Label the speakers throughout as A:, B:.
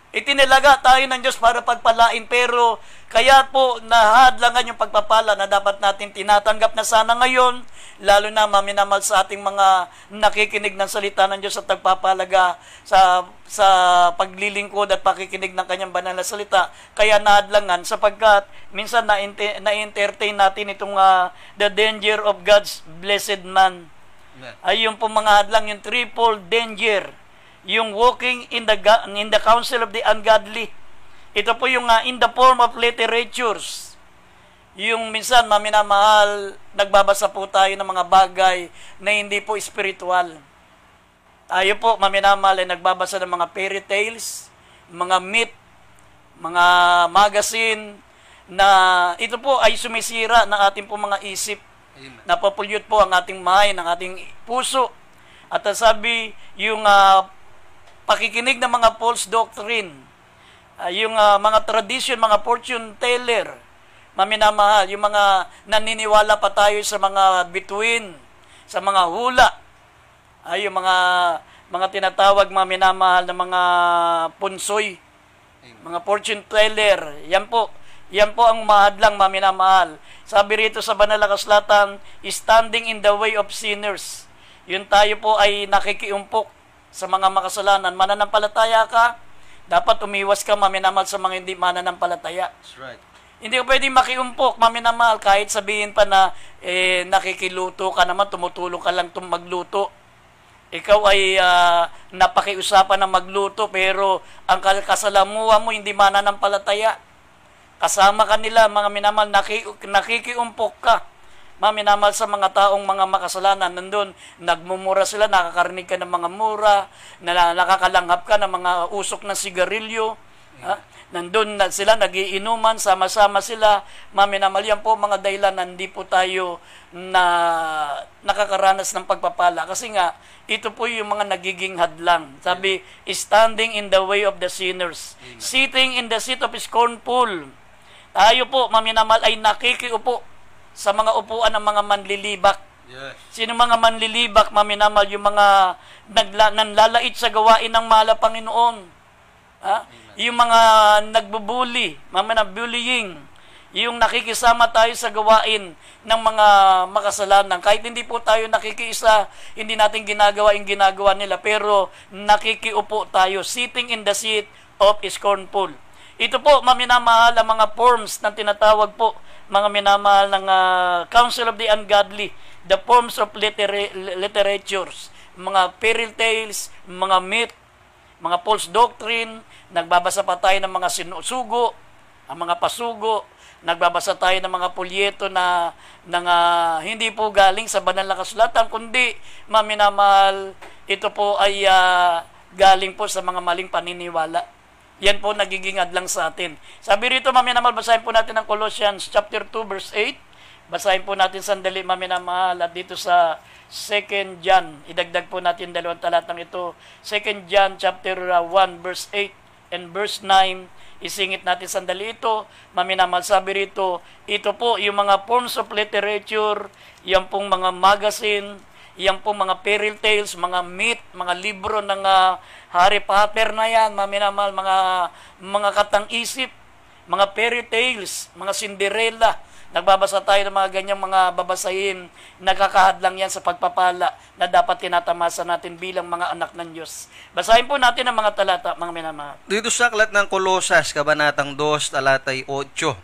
A: Itinilaga tayo ng Diyos para pagpalain, pero kaya po nahadlangan yung pagpapala na dapat natin tinatanggap na sana ngayon, lalo na maminamal sa ating mga nakikinig ng salita ng Diyos at nagpapalaga sa paglilingkod at pakikinig ng kanyang banal na salita. Kaya nahadlangan sapagkat minsan na-entertain natin itong the danger of God's blessed man. Ay yung po mga hadlang, yung triple danger, yung walking in the counsel of the ungodly. Ito po yung in the form of literatures. Yung minsan, maminamahal, nagbabasa po tayo ng mga bagay na hindi po spiritual. Tayo po, maminamahal, ay nagbabasa ng mga fairy tales, mga myth, mga magazine, na ito po ay sumisira ng ating po mga isip. Napopollute po ang ating mind, ang ating puso. At sabi, yung pakikinig ng mga false doctrine, yung mga tradition, mga fortune teller, maminamahal, yung mga naniniwala pa tayo sa mga bituin, sa mga hula, yung mga tinatawag maminamahal na mga punsoy, mga fortune teller, yan po ang mahadlang maminamahal. Sabi rito sa banal na kasulatan, standing in the way of sinners. Yun tayo po ay nakikiumpok sa mga makasalanan. Mananampalataya ka, dapat umiwas ka maminamahal sa mga hindi mananampalataya.
B: That's right.
A: Hindi ko pwedeng makiumpok maminamahal kahit sabihin pa na nakikiluto ka naman, tumutulong ka lang magluto. Ikaw ay napakiusapan na magluto pero ang kasalamuha mo hindi mananampalataya. Kasama kanila, mga minamahal, nakikiumpok ka. Minamahal sa mga taong mga makasalanan. Nandun, nagmumura sila, nakakarinig ka ng mga mura, nakakalanghap ka ng mga usok ng sigarilyo. Nandun sila, nagiinuman, sama-sama sila. Minamahal, yan po mga dahilan na hindi po tayo nakakaranas ng pagpapala. Kasi nga, ito po yung mga nagiging hadlang. Sabi, standing in the way of the sinners. Amen. Sitting in the seat of scornful. Tayo po, maminamal, ay nakikiupo sa mga upuan ng mga manlilibak.
B: Yes.
A: Sino mga manlilibak, maminamal, yung mga nanlalait sa gawain ng mahal na Panginoon. Yung mga nagbubuli, bullying, yung nakikisama tayo sa gawain ng mga makasalanan. Kahit hindi po tayo nakikiisa, hindi natin ginagawa yung ginagawa nila, pero nakikiupo tayo, sitting in the seat of scornful. Ito po, maminamahal, ang mga forms na tinatawag po, mga minamahal ng counsel of the ungodly, the forms of literatures, mga fairy tales, mga myth, mga false doctrine, nagbabasa pa tayo ng mga sinusugo, ang mga pasugo, nagbabasa tayo ng mga polyeto na hindi po galing sa banal na kasulatan, kundi, maminamahal, ito po ay galing po sa mga maling paniniwala. Yan po nagiging hadlang sa atin. Sabi rito, maminamahal, basahin po natin ang Colossians chapter 2 verse 8. Basahin po natin sandali, maminamahal, at dito sa 2 John, idagdag po natin dalawang talatang ito. 2 John chapter 1 verse 8 and verse 9, isingit natin sandali ito. Maminamahal, sabi rito, ito po yung mga forms of literature, yan pong mga magazine, yan pong mga fairy tales, mga myth, mga libro ng Harry Potter na yan, maminamahal, mga katang-isip, mga fairy tales, mga Cinderella. Nagbabasa tayo ng mga ganyang mga babasahin, nakakahadlang yan sa pagpapala na dapat tinatamasa natin bilang mga anak ng Diyos. Basahin po natin ang mga talata, mga minamahal.
B: Dito sa aklat ng Kolosas, kabanatang 2, talatay 8.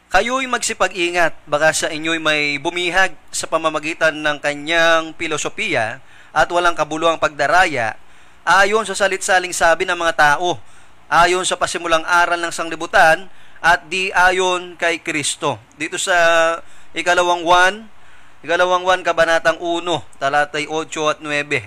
B: Kayo'y magsipag-ingat, baka sa inyo'y may bumihag sa pamamagitan ng kanyang filosofiya at walang kabuluhang pagdaraya, ayon sa salit-saling sabi ng mga tao, ayon sa pasimulang aral ng sanglibutan, at di ayon kay Kristo. Dito sa ikalawang 1, kabanatang 1, talatay 8 at 9.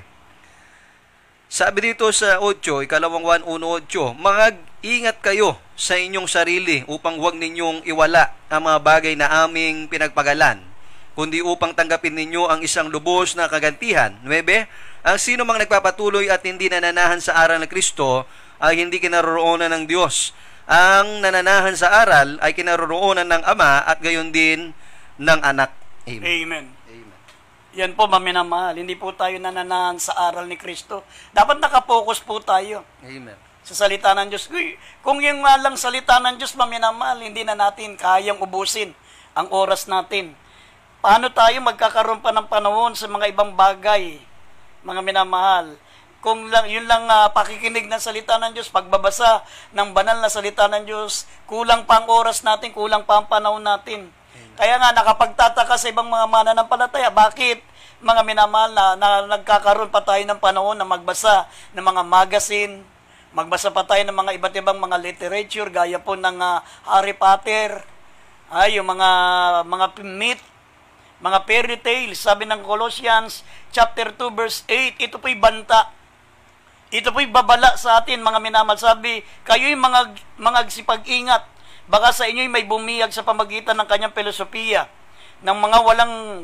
B: Sabi dito sa 8, ikalawang 1:8, mag-ingat kayo sa inyong sarili upang huwag ninyong iwala ang mga bagay na aming pinagpagalan, kundi upang tanggapin ninyo ang isang lubos na kagantihan. 9, ang sino mang nagpapatuloy at hindi nananahan sa aral ng Kristo ay hindi kinaroroonan ng Diyos. Ang nananahan sa aral ay kinaroroonan ng Ama at gayon din ng Anak. Amen.
A: Amen. Yan po, maminamahal. Hindi po tayo nananahan sa aral ni Kristo. Dapat nakapokus po tayo.
B: Amen.
A: sa salita ng Diyos. Kung yung nga lang salita ng Diyos, maminamahal, hindi na natin kayang ubusin ang oras natin. Paano tayo magkakaroon pa ng panahon sa mga ibang bagay, mga minamahal? Kung lang, yun lang pakikinig ng salita ng Diyos, pagbabasa ng banal na salita ng Diyos, kulang pa ang oras natin, kulang pa ang panahon natin. Kaya nga, nakapagtataka sa ibang mga mananampalataya, bakit mga minamahal na nagkakaroon pa tayo ng panahon na magbasa ng mga magazine, magbasa pa tayo ng mga iba't ibang mga literature, gaya po ng Harry Potter, yung mga myth, mga fairy tales. Sabi ng Colossians chapter 2 verse 8, ito po'y banta. Ito po'y babala sa atin, mga minamahal. Sabi, kayo'y mga sipag-ingat. Baka sa inyo'y may bumiyag sa pamagitan ng kanyang filosofiya, ng mga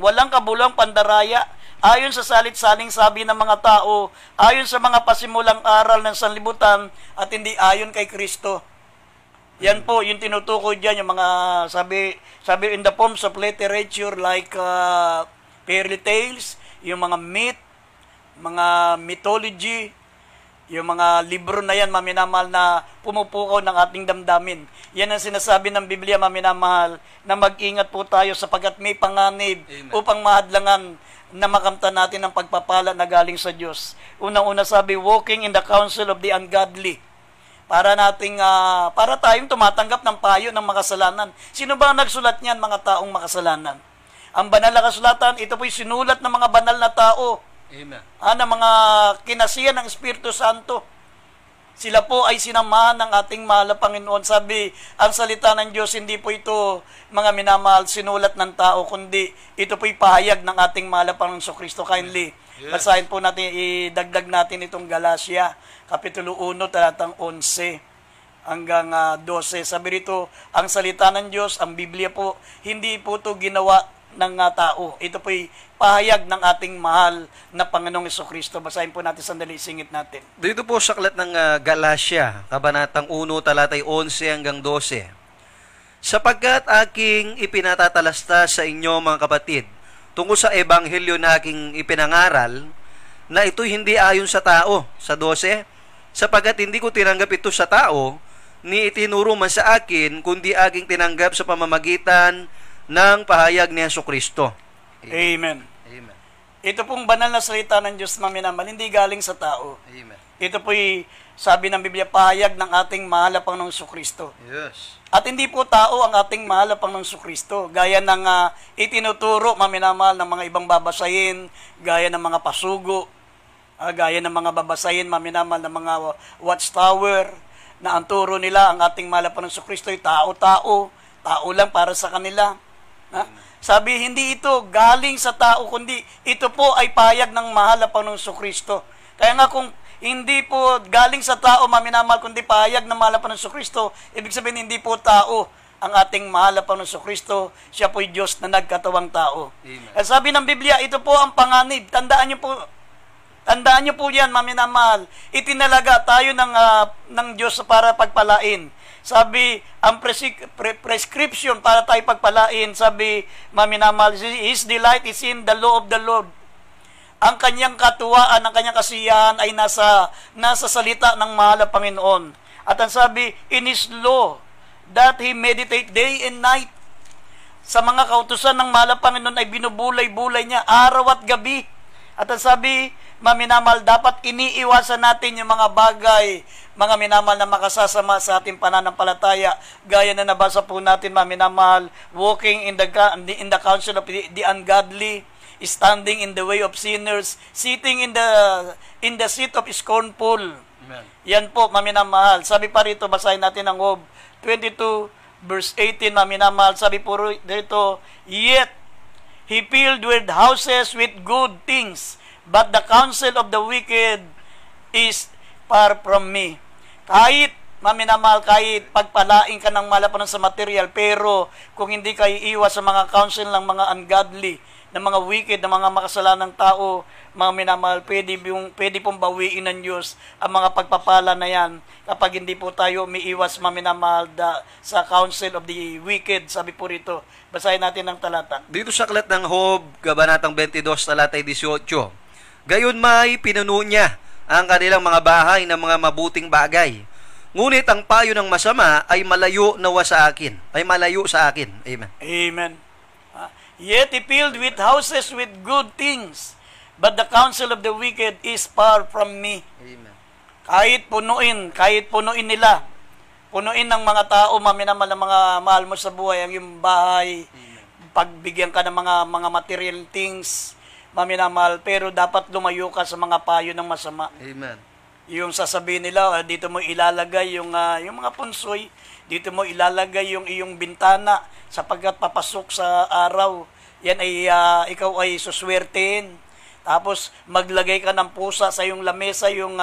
A: walang kabuluhang pandaraya, ayon sa salit-saling sabi ng mga tao, ayon sa mga pasimulang aral ng sanlibutan, at hindi ayon kay Kristo. Yan po, yung tinutukoy dyan, yung mga sabi in the forms of literature like fairy tales, yung mga myth, mga mythology, yung mga libro na yan, maminamahal, na pumupukaw ng ating damdamin. Yan ang sinasabi ng Biblia, maminamahal, na mag-ingat po tayo sapagkat may panganib. Amen. Upang mahadlangan na makamtan natin ang pagpapala na galing sa Diyos. Unang-una sabi, walking in the counsel of the ungodly. Para tayong tumatanggap ng payo ng makasalanan. Sino ba ang nagsulat niyan, mga taong makasalanan? Ang banal na kasulatan, ito po'y sinulat ng mga banal na tao.
B: Amen.
A: Na mga kinasiyan ng Espiritu Santo. Sila po ay sinamahan ng ating mahal na Panginoon. Sabi, ang salita ng Diyos, hindi po ito, mga minamahal, sinulat ng tao, kundi ito po'y pahayag ng ating mahal na Panginoon Kristo. Kindly, basahin po natin, idagdag natin itong Galatia, Kapitulo 1, talatang 11 hanggang 12. Sabi rito, ang salita ng Diyos, ang Biblia po, hindi po ito ginawa ng tao. Ito po'y pahayag ng ating mahal na Panginoong Jesucristo. Basahin po natin sandali, singit natin.
B: Dito po sa aklat ng Galatia, kabanatang 1, talatay 11 hanggang 12. Sapagkat aking ipinatatalasta sa inyo, mga kapatid, tungkol sa ebanghelyo na aking ipinangaral, na ito'y hindi ayon sa tao, sa 12, sapagkat hindi ko tinanggap ito sa tao, ni itinuro man sa akin, kundi aking tinanggap sa pamamagitan ng pahayag ni Jesucristo.
A: Amen.
B: Amen.
A: Ito pong banal na salita ng Diyos, maminamahal, hindi galing sa tao.
B: Amen.
A: Ito po'y, sabi ng Biblia, pahayag ng ating mahal na Panginoong Jesucristo.
B: Yes.
A: At hindi po tao ang ating mahal na Panginoong Jesucristo. Gaya ng itinuturo, maminamahal, ng mga ibang babasahin, gaya ng mga pasugo, gaya ng mga babasahin, maminamahal, ng mga watchtower, na ang turo nila, ang ating mahal na Panginoong Jesucristo ay tao lang para sa kanila. Sabi, hindi ito galing sa tao, kundi ito po ay pahayag ng mahal na Panginoong Jesucristo. Kaya nga kung hindi po galing sa tao, maminamahal, kundi pahayag ng mahal na Panginoong Jesucristo, ibig sabihin hindi po tao ang ating mahal na Panginoong Jesucristo, siya po'y Diyos na nagkatawang tao. At sabi ng Biblia, ito po ang panganib. Tandaan niyo po yan, maminamahal. Itinalaga tayo ng Diyos para pagpalain. Sabi, ang prescription para tayo pagpalain, sabi, maminamahal, His delight is in the law of the Lord. Ang kanyang katuwaan, ang kanyang kasiyahan ay nasa salita ng mahal na Panginoon. At ang sabi, in His law, that He meditate day and night. Sa mga kautusan ng mahal na Panginoon ay binubulay-bulay niya araw at gabi. At ang sabi, maminamahal, dapat iniiwasan natin yung mga bagay, mga minamahal, na makasasama sa ating pananampalataya. Gaya na nabasa po natin, maminamahal, walking in the counsel of the ungodly, standing in the way of sinners, sitting in the seat of scornful. Amen. Yan po, maminamahal. Sabi pa rito, basahin natin ang Job 22, verse 18, maminamahal. Sabi po rito, yet he filled with houses with good things, but the counsel of the wicked is far from me. Kahit, maminamahal, kahit pagpalain ka ng malapanan sa material, pero kung hindi ka iiwas sa mga counsel ng mga ungodly, ng mga wicked, ng mga makasalanang tao, mga minamahal, pwede pong bawiin ng Diyos ang mga pagpapala na yan kapag hindi po tayo umiiwas, maminamahal, sa counsel of the wicked. Sabi po rito, basahin natin ang talata.
B: Dito sa aklat ng Job, kabanatang 22, talatay 18, gayon may pinuno niya ang kanilang mga bahay ng mga mabuting bagay. Ngunit ang payo ng masama ay malayo nawa sa akin. Ay malayo sa akin. Amen.
A: Amen. Yet he filled with houses with good things, but the counsel of the wicked is far from me.
B: Amen.
A: Kahit punuin nila, punuin ng mga tao, maminamal ng mga mahal mo sa buhay, ang iyong bahay, pagbigyan ka ng mga material things, maminamal, pero dapat lumayo ka sa mga payo ng masama.
B: Amen.
A: Yung sasabihin nila, dito mo ilalagay yung mga punsoy, dito mo ilalagay yung iyong bintana sapagkat papasok sa araw. Yan ay ikaw ay suswertein. Tapos maglagay ka ng pusa sa iyong lamesa, yung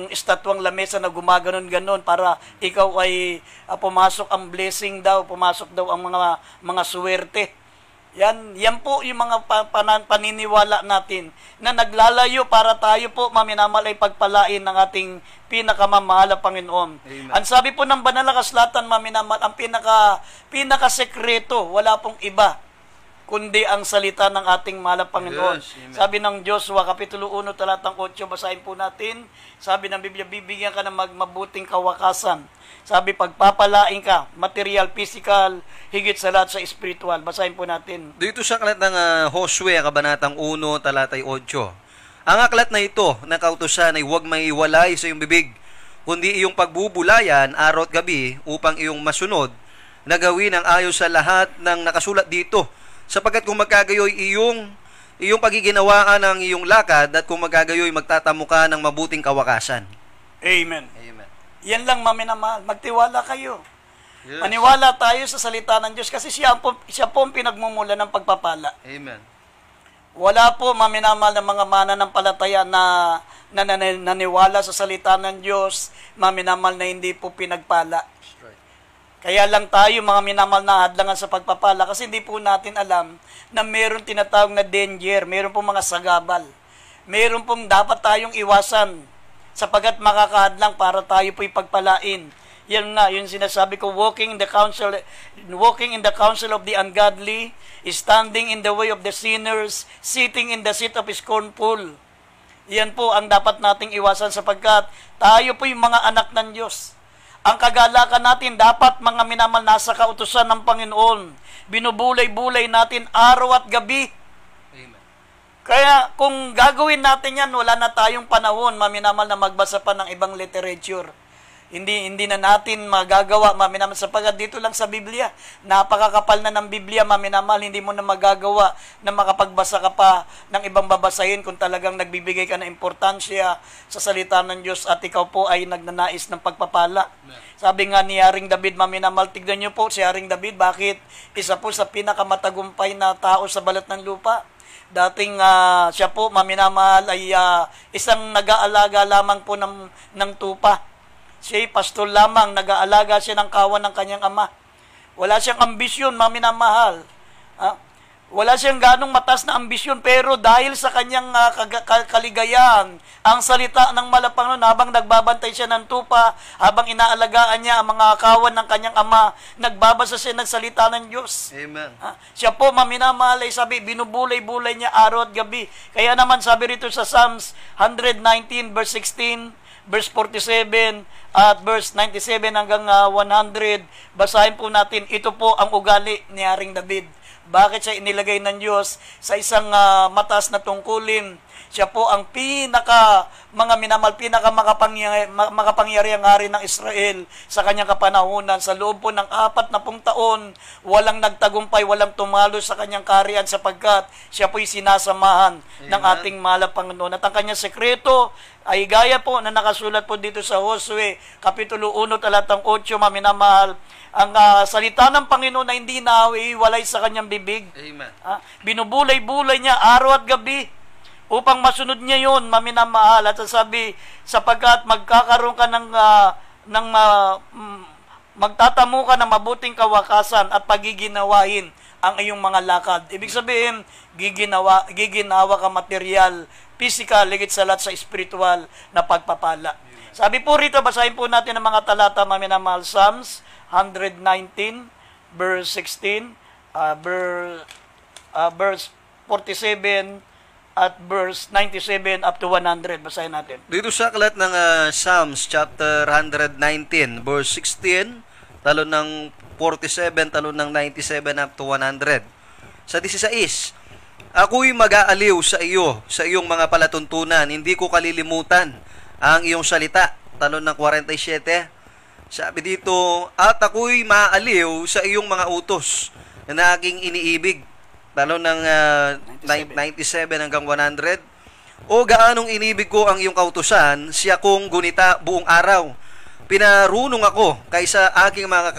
A: estatwang lamesa na gumaganon-ganon para ikaw ay pumasok ang blessing daw, pumasok daw ang mga swerte. Yan po yung mga paniniwala natin na naglalayo para tayo po, maminamal, ay pagpalain ng ating pinakamamahal na Panginoon.
B: Amen.
A: Ang sabi po ng banal na kasulatan, maminamal, ang pinakasekreto, wala pong iba kundi ang salita ng ating mahal na Panginoon.
B: Yes,
A: sabi ng Joshua, Kapitulo 1, talatang 8, basahin po natin. Sabi ng Biblia, bibigyan ka ng mabuting kawakasan. Sabi, pagpapalain ka, material, physical, higit sa lahat sa spiritual. Basahin po natin.
B: Dito sa aklat ng Josue, kabanatang 1, talatay 8. Ang aklat na ito, na kautusan ay huwag maiwalay sa iyong bibig, kundi iyong pagbubulayan, araw at gabi, upang iyong masunod, na gawin ang ayos sa lahat ng nakasulat dito, sapagkat kung magkagayoy iyong pagiginawaan ng iyong lakad, at kung magkagayoy magtatamo ka ng mabuting kawakasan.
A: Amen.
B: Amen.
A: Yan lang, maminamahal. Magtiwala kayo.
B: Yes.
A: Maniwala tayo sa salita ng Diyos kasi siya po ang pinagmumula ng pagpapala.
B: Amen.
A: Wala po, maminamahal, ng mga mananampalataya na naniwala sa salita ng Diyos, maminamahal, na hindi po pinagpala. Kaya lang tayo, mga minamahal, na hadlangan sa pagpapala kasi hindi po natin alam na meron tinatawag na danger, meron pong mga sagabal. Meron pong dapat tayong iwasan sapagkat makakahadlang para tayo po'y pagpalain. Yan nga, yung sinasabi ko, walking in the counsel of the ungodly, standing in the way of the sinners, sitting in the seat of scornful. Yan po ang dapat nating iwasan sapagkat tayo po'y mga anak ng Diyos. Ang kagalakan natin dapat, mga minamahal, nasa kautusan ng Panginoon. Binubulay-bulay natin araw at gabi.
B: Amen.
A: Kaya kung gagawin natin yan, wala na tayong panahon, maminamal, na magbasa pa ng ibang literature. Hindi na natin magagawa, maminamal, sapagkat dito lang sa Biblia, napakakapal na ng Biblia, maminamal, hindi mo na magagawa na makapagbasa ka pa ng ibang babasahin kung talagang nagbibigay ka ng importansya sa salita ng Diyos at ikaw po ay nagnanais ng pagpapala. Sabi nga ni Haring David, maminamal, tignan niyo po si Haring David, bakit isa po sa pinakamatagumpay na tao sa balat ng lupa. Dating siya po, maminamahal, ay isang nag-aalaga lamang po ng tupa. Siya pastor lamang, nag-aalaga siya ng kawan ng kanyang ama. Wala siyang ambisyon, maminamahal. Wala siyang ganong matas na ambisyon, pero dahil sa kanyang kaligayahan, ang salita ng malapang nun, habang nagbabantay siya ng tupa, habang inaalagaan niya ang mga kawan ng kanyang ama, nagbabasa siya ng salita ng Diyos.
B: Amen.
A: Siya po, maminamahal, ay sabi, binubulay-bulay niya araw at gabi. Kaya naman sabi rito sa Psalms 119 verse 16, verse 47 at verse 97 hanggang 100, basahin po natin. Ito po ang ugali ni Haring David. Bakit siya inilagay ng Diyos sa isang mataas na tungkulin? Siya po ang makapangyarihang hari ng Israel sa kanyang kapanahunan. Sa loob po ng 40 taon, walang nagtagumpay, walang tumalo sa kanyang kaharian sapagkat siya po'y sinasamahan ng ating mahal na Panginoon. At ang kanyang sekreto ay gaya po na nakasulat po dito sa Josue, Kapitulo 1, talatang 8, maminamahal, ang salita ng Panginoon na hindi nahiwalay sa kanyang bibig.
B: Amen.
A: Binubulay-bulay niya araw at gabi upang masunod niya yun, maminamahal. At sabi, sapagkat magkakaroon ka magtatamo ka ng mabuting kawakasan at pagiginawahin ang iyong mga lakad. Ibig sabihin, giginawa ka material, physical, higit sa lahat sa spiritual na pagpapala. Sabi po rito, basahin po natin ang mga talata, maminamahal. Psalms 119, verse 16, verse 47, at verse 97 up to 100. Basahin natin.
B: Dito sa aklat ng Psalms chapter 119 verse 16 talo ng 47 talo ng 97 up to 100. Sa 16, ako'y mag-aaliw sa iyo, sa iyong mga palatuntunan, hindi ko kalilimutan ang iyong salita. Talo ng 47. Sabi dito, at ako'y maaaliw sa iyong mga utos na aking iniibig. Talo ng 97 hanggang 100. O gaanong inibig ko ang iyong kautusan, siya kong gunita buong araw. Pinarunong ako kaysa aking mga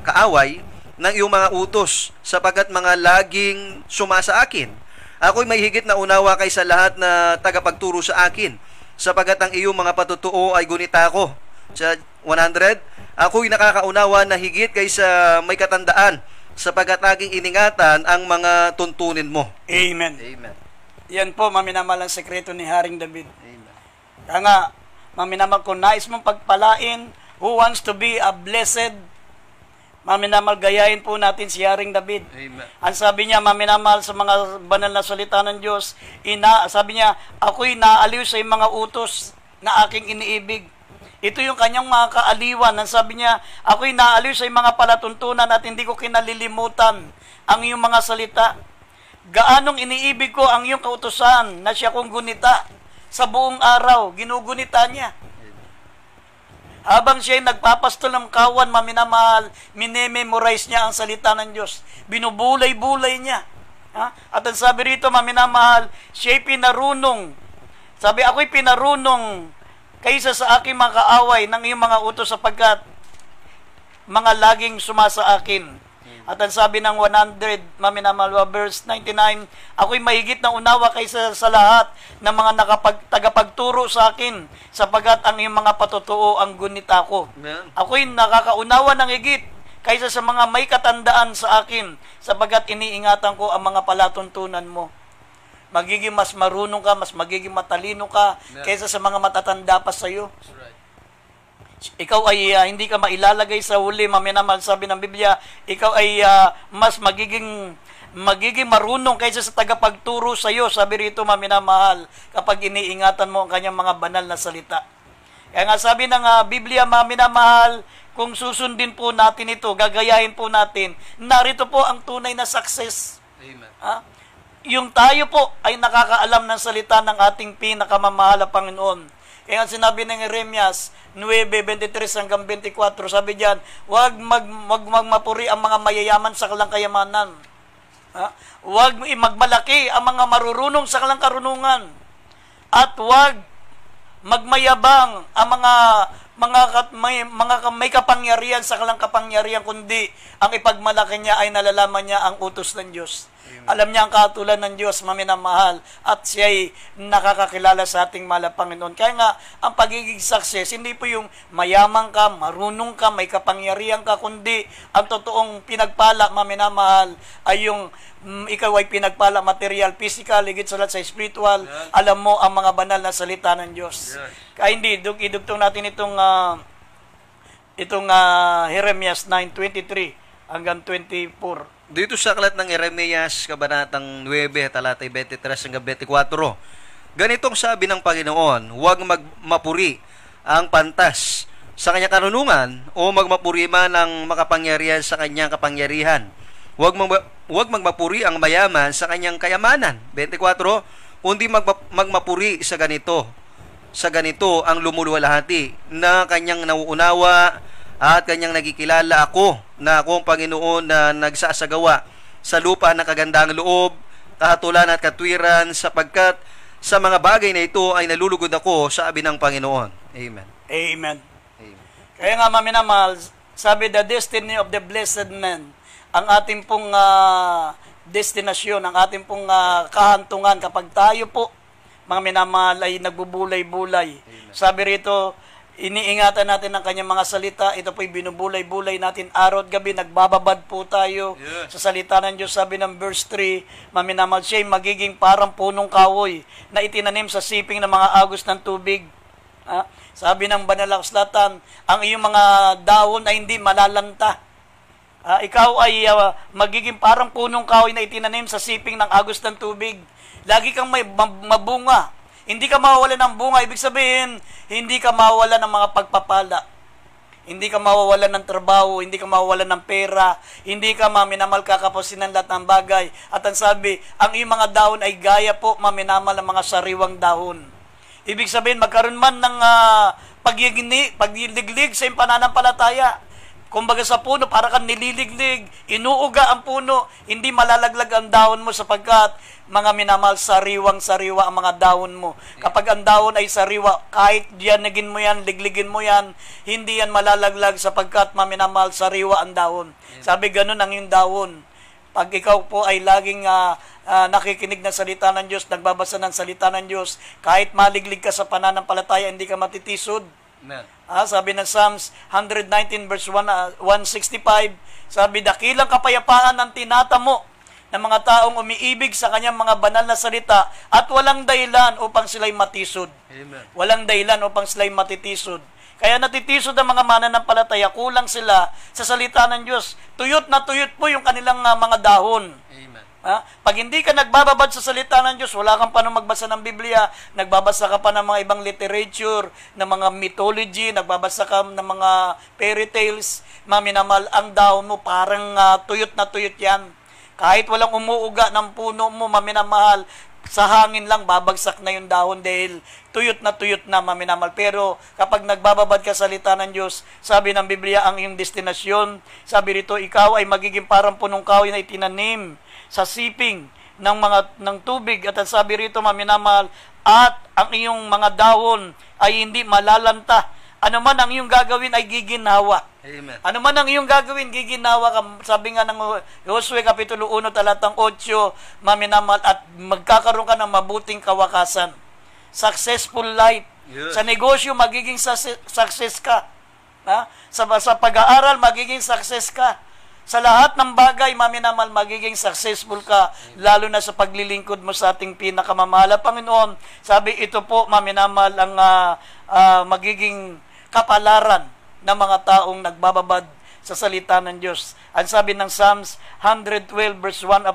B: kaaway ng iyong mga utos, sapagkat mga laging sumasa akin. Ako'y may higit na unawa kaysa lahat na tagapagturo sa akin, sapagkat ang iyong mga patutuo ay gunita ko. Sa 100, ako'y nakakaunawa na higit kaysa may katandaan, sapagkat aking iningatan ang mga tuntunin mo.
A: Amen.
B: Amen.
A: Yan po, maminamal ang sekreto ni Haring David.
B: Amen.
A: Kaya nga, maminamal, kung nais mong pagpalain, who wants to be a blessed, maminamal, gayahin po natin si Haring David.
B: Amen.
A: Ang sabi niya, maminamal, sa mga banal na salita ng Diyos, sabi niya, ako'y naaliw sa mga utos na aking iniibig. Ito yung kanyang mga kaaliwan. Ang sabi niya, ako'y naaliw sa mga palatuntunan at hindi ko kinalilimutan ang iyong mga salita. Gaanong iniibig ko ang iyong kautusan na siya kong gunita sa buong araw. Ginugunita niya. Habang siya ay nagpapastol ng kawan, maminamahal, minememorize niya ang salita ng Diyos. Binubulay-bulay niya. At ang sabi rito, maminamahal, siya ay pinarunong. Sabi, ako'y pinarunong kaysa sa aking mga kaaway ng iyong mga utos, sapagkat mga laging sumasa akin. At ang sabi ng 100, maminamalwa, verse 99, ako'y mahigit na unawa kaysa sa lahat ng mga tagapagturo sa akin, sapagkat ang iyong mga patutuo ang gunita ko.
B: Amen.
A: Ako'y nakakaunawa ng higit kaysa sa mga may katandaan sa akin, sapagkat iniingatan ko ang mga palatuntunan mo. Magiging mas marunong ka, mas magiging matalino ka kaysa sa mga matatanda pa sa iyo.
B: Right.
A: Ikaw ay hindi ka mailalagay sa huli, maminamal, sabi ng Biblia, ikaw ay mas magiging marunong kaysa sa tagapagturo sa iyo, sabi rito, maminamahal, kapag iniingatan mo ang kanyang mga banal na salita. Kaya nga sabi ng Biblia, maminamahal, kung susundin po natin ito, gagayahin po natin, narito po ang tunay na success.
B: Amen.
A: Yung tayo po ay nakakaalam ng salita ng ating pinakamamahal na Panginoon. Kaya nga sinabi ng Jeremias 9:23 hanggang 24, sabi diyan, huwag magmapuri ang mga mayayaman sa kalang kayamanan. Huwag magmalaki ang mga marurunong sa kalang karunungan. At huwag magmayabang ang mga may kapangyarihan sa kalang kapangyarihan, kundi ang ipagmalaki niya ay nalalaman niya ang utos ng Diyos. Alam niya ang katulad ng Diyos, maminamahal, at siya ay nakakakilala sa ating mahal na Panginoon. Kaya nga, ang pagiging success, hindi po yung mayaman ka, marunong ka, may kapangyarihan ka, kundi ang totoong pinagpala, maminamahal, ay yung ikaw ay pinagpala material, physical, higit sa lahat sa spiritual. Yes. Alam mo ang mga banal na salita ng Diyos. Yes. Kaya hindi, idugtong natin itong Jeremias 9:23 hanggang 24.
B: Dito sa aklat ng Jeremias, kabanatang 9, talatay 23 hanggang 24, ganitong sabi ng Panginoon, huwag magmapuri ang pantas sa kanyang karunungan o magmapuri man ang makapangyarihan sa kanyang kapangyarihan. Huwag magmapuri ang mayaman sa kanyang kayamanan. 24, kundi magmapuri sa ganito. Sa ganito ang lumuluwalhati na kanyang nauunawa at kanyang nagkikilala ako na akong Panginoon na nagsasagawa sa lupa ng kagandang loob, kahatulan at katwiran, sapagkat sa mga bagay na ito ay nalulugod ako, sabi ng Panginoon. Amen.
A: Amen.
B: Amen.
A: Kaya nga, maminamal, sabi, the destiny of the blessed man, ang ating pong destinasyon, ang ating pong kahantungan kapag tayo po, mga minamahal, ay nagbubulay-bulay. Amen. Sabi rito, iniingatan natin ang kanyang mga salita. Ito po'y binubulay-bulay natin araw at gabi. Nagbababad po tayo sa salita ng Diyos. Sabi ng verse 3, maminamal, siya'y magiging parang punong kahoy na itinanim sa siping ng mga agos ng tubig. Sabi ng banal na kasulatan, ang iyong mga dahon ay hindi malalanta. Ikaw ay magiging parang punong kahoy na itinanim sa siping ng agos ng tubig. Lagi kang may mabunga. Hindi ka mawawalan ng bunga. Ibig sabihin, hindi ka mawawalan ng mga pagpapala. Hindi ka mawawalan ng trabaho, hindi ka mawawalan ng pera, hindi ka maminamal kakapusin ng lahat ng bagay. At ang sabi, ang iyong mga dahon ay gaya po maminamal ng mga sariwang dahon. Ibig sabihin, magkaroon man ng pagliglig sa iyong pananampalataya. Kumbaga sa puno, para kang nililiglig, inuuga ang puno, hindi malalaglag ang dahon mo sapagkat mga minamahal, sariwang-sariwa ang mga dahon mo. Kapag ang dahon ay sariwa, kahit diyanagin mo yan, ligligin mo yan, hindi yan malalaglag sapagkat maminamahal, sariwa ang dahon. Sabi ganun ang yung dahon. Pag ikaw po ay laging nakikinig ng salita ng Diyos, nagbabasa ng salita ng Diyos, kahit maliglig ka sa pananampalataya, hindi ka matitisod. Sabi ng Psalms 119 verse 165, sabi, dakilang kapayapaan ang tinatamo ng mga taong umiibig sa kanyang mga banal na salita at walang dahilan upang sila'y matisod.
B: Amen.
A: Walang dahilan upang sila'y matitisod. Kaya natitisod ang mga mananampalataya, kulang sila sa salita ng Diyos. Tuyot na tuyot po yung kanilang mga dahon.
B: Amen.
A: Pag hindi ka nagbababad sa salita ng Diyos, wala kang paano magbasa ng Biblia, nagbabasa ka pa ng mga ibang literature, ng mga mythology, nagbabasa ka ng mga fairy tales, maminamal, ang dahon mo, parang tuyot na tuyot yan. Kahit walang umuuga ng puno mo, maminamahal, sa hangin lang, babagsak na yung dahon dahil tuyot na maminamahal. Pero kapag nagbababad ka sa salita ng Diyos, sabi ng Biblia, ang iyong destinasyon, sabi rito, ikaw ay magiging parang punong kahoy na itinanim sa siping ng tubig. At ang sabi rito, maminamahal, at ang iyong mga dahon ay hindi malalanta. Ano man ang iyong gagawin ay giginhawa.
B: Amen.
A: Ano man ang iyong gagawin, giginhawa ka. Sabi nga ng Josue Kapitulo 1, talatang 8, maminamahal, at magkakaroon ka ng mabuting kawakasan. Successful life.
B: Yes.
A: Sa negosyo, magiging success ka. Sa pag-aaral, magiging success ka. Sa lahat ng bagay, maminamal, magiging successful ka, lalo na sa paglilingkod mo sa ating pinakamamahal. Panginoon, sabi ito po, maminamal, ang magiging kapalaran ng mga taong nagbababad sa salita ng Diyos. Ang sabi ng Psalms 112 verse 1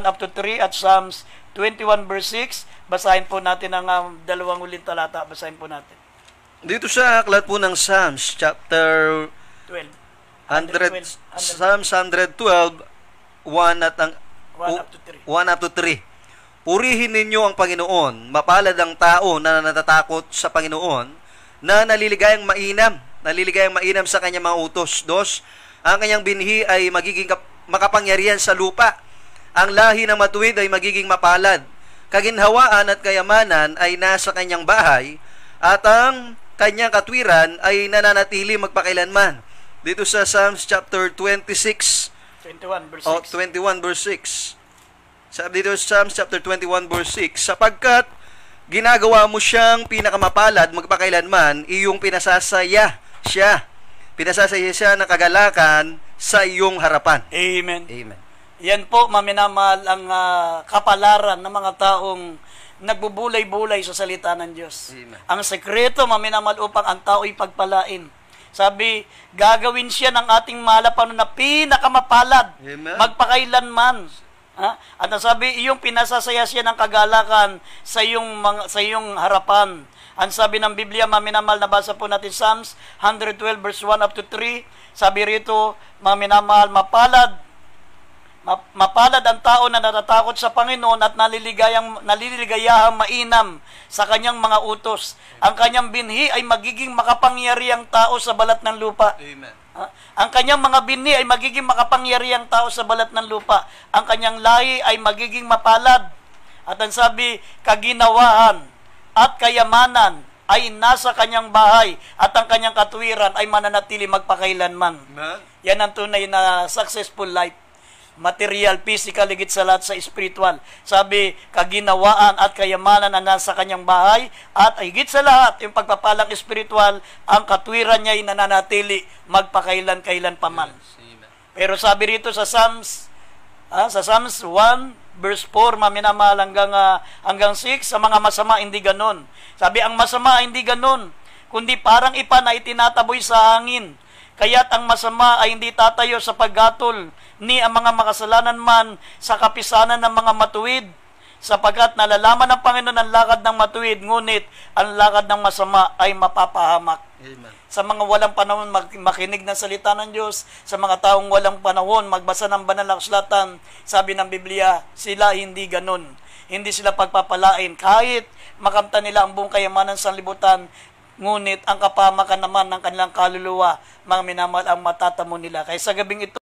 A: up to 3 at Psalms 21 verse 6, basahin po natin ang dalawang uling talata, basahin po natin.
B: Dito sa aklat po ng Psalms, chapter
A: 12.
B: Psalms 112, 1 up to 3. Purihin ninyo ang Panginoon, mapalad ang tao na natatakot sa Panginoon, na naliligayang mainam sa kanyang mga utos. 2, ang kanyang binhi ay magiging makapangyarihan sa lupa. Ang lahi ng matuwid ay magiging mapalad. Kaginhawaan at kayamanan ay nasa kanyang bahay, at ang kanyang katwiran ay nananatili magpakailanman. Dito sa Psalms chapter 21 verse 6. Sabi dito sa Psalms chapter 21 verse 6, sapagkat ginagawa mo siyang pinakamapalad magpakailanman, iyong pinasasaya siya ng kagalakan sa iyong harapan.
A: Amen.
B: Amen.
A: Yan po, maminamahal, ang kapalaran ng mga taong nagbubulay-bulay sa salita ng Diyos.
B: Amen.
A: Ang sekreto, maminamahal, upang ang tao ay pagpalain. Sabi, gagawin siya ng ating malapanon na pinakamapalad,
B: Amen.
A: Magpakailanman. At sabi, iyong pinasasaya siya ng kagalakan sa iyong harapan. Ang sabi ng Biblia, maminamal, nabasa po natin Psalms 112 verse 1 up to 3. Sabi rito, maminamal, mapalad ang tao na natatakot sa Panginoon at naliligayang mainam sa kanyang mga utos. Ang kanyang binhi ay magiging makapangyarihang tao sa balat ng lupa.
B: Amen.
A: Ang kanyang mga binhi ay magiging makapangyarihang tao sa balat ng lupa. Ang kanyang lahi ay magiging mapalad. At ang sabi, kaginawahan at kayamanan ay nasa kanyang bahay, at ang kanyang katwiran ay mananatili magpakailanman.
B: Amen.
A: Yan ang tunay na successful life. Material, physical, higit sa lahat sa spiritual. Sabi, kaginawaan at kayamanan na nasa kanyang bahay, at higit sa lahat, yung pagpapalang spiritual, ang katwiran niya ay nananatili magpakailan-kailan pa man.
B: Yes.
A: Pero sabi rito sa Psalms 1 verse 4, maminamahal, hanggang 6, sa mga masama hindi ganon. Sabi, ang masama hindi ganon, kundi parang ipa na itinataboy sa hangin. Kaya't ang masama ay hindi tatayo sa paggatol, ni ang mga makasalanan man sa kapisanan ng mga matuwid, sapagkat nalalaman ng Panginoon ang lakad ng matuwid, ngunit ang lakad ng masama ay mapapahamak.
B: Amen.
A: Sa mga walang panahon makinig ng salita ng Diyos, sa mga taong walang panahon magbasa ng banal na kasulatan, sabi ng Biblia, sila hindi ganun. Hindi sila pagpapalain kahit makamta nila ang buong kayamanan sa libutan, ngunit ang kapamakan naman ng kanilang kaluluwa, mga minamahal, ang matatamo nila. Kaya sa gabing ito,